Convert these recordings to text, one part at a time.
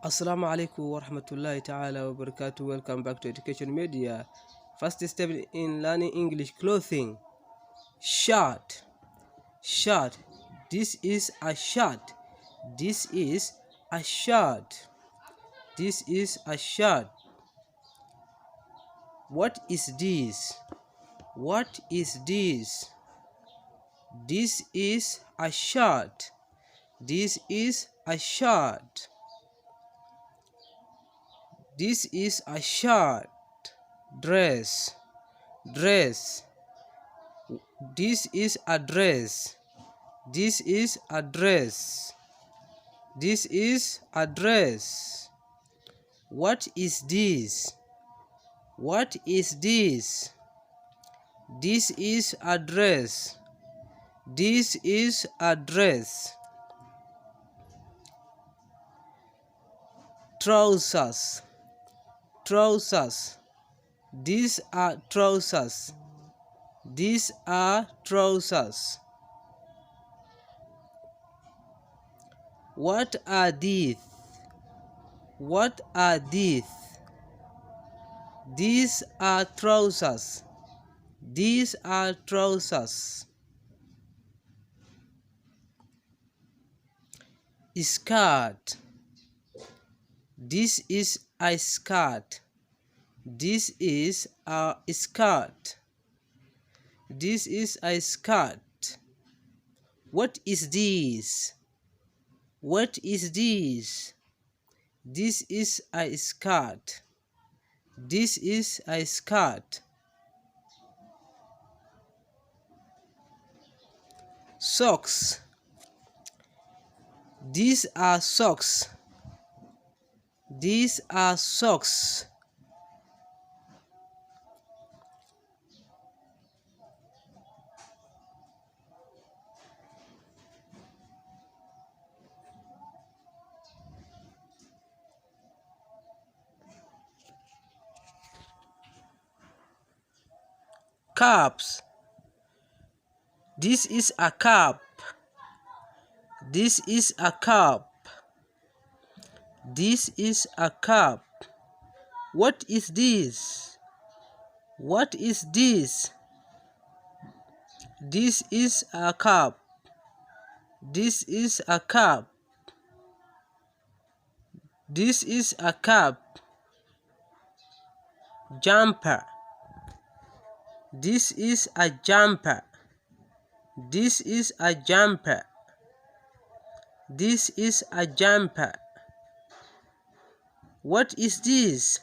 Assalamu alaikum wa rahmatullahi ta'ala wa barakatuh. Welcome back to Education Media. First step in learning English. Clothing. Shirt. Shirt. This is a shirt. This is a shirt. This is a shirt. What is this? What is this? This is a shirt. This is a shirt. This is a shirt. Dress. Dress. This is a dress. This is a dress. This is a dress. What is this? What is this? This is a dress. This is a dress. Trousers. Trousers. These are trousers. These are trousers. What are these? What are these? These are trousers. These are trousers. Skirt. This is a skirt. This is a skirt. This is a skirt. What is this? What is this? This is a skirt. This is a skirt. Socks. These are socks. These are socks. Caps. This is a cap. This is a cap. This is a cap. What is this? What is this? This is a cap. This is a cap. This is a cap. Jumper. This is a jumper. This is a jumper. This is a jumper. What is this?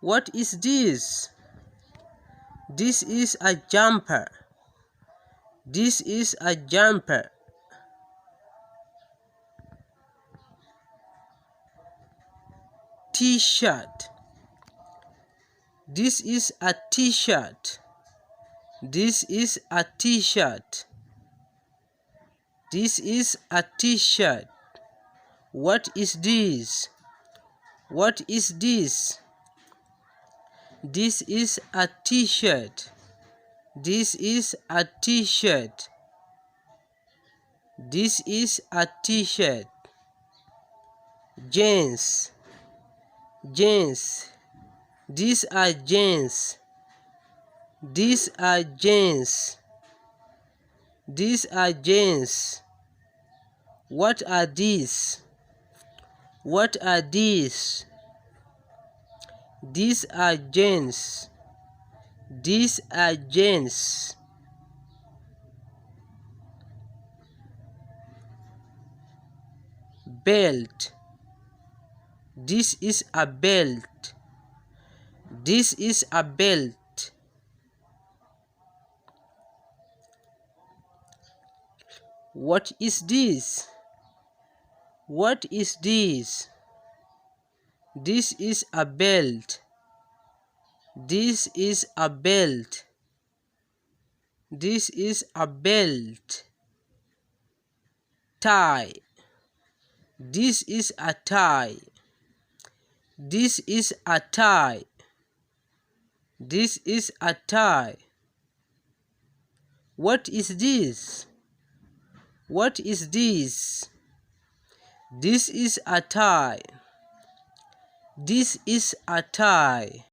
What is this? This is a jumper. This is a jumper. T-shirt. This is a t-shirt. This is a t-shirt. This is a t-shirt. What is this? What is this? This is a t-shirt. This is a t-shirt. This is a t-shirt. Jeans. Jeans. These are jeans. These are jeans. These are jeans. What are these? What are these? These are jeans. These are jeans. Belt. This is a belt. This is a belt. What is this? What is this? This is a belt. This is a belt. This is a belt. Tie. This is a tie. This is a tie. This is a tie. What is this? What is this? This is a tie. This is a tie.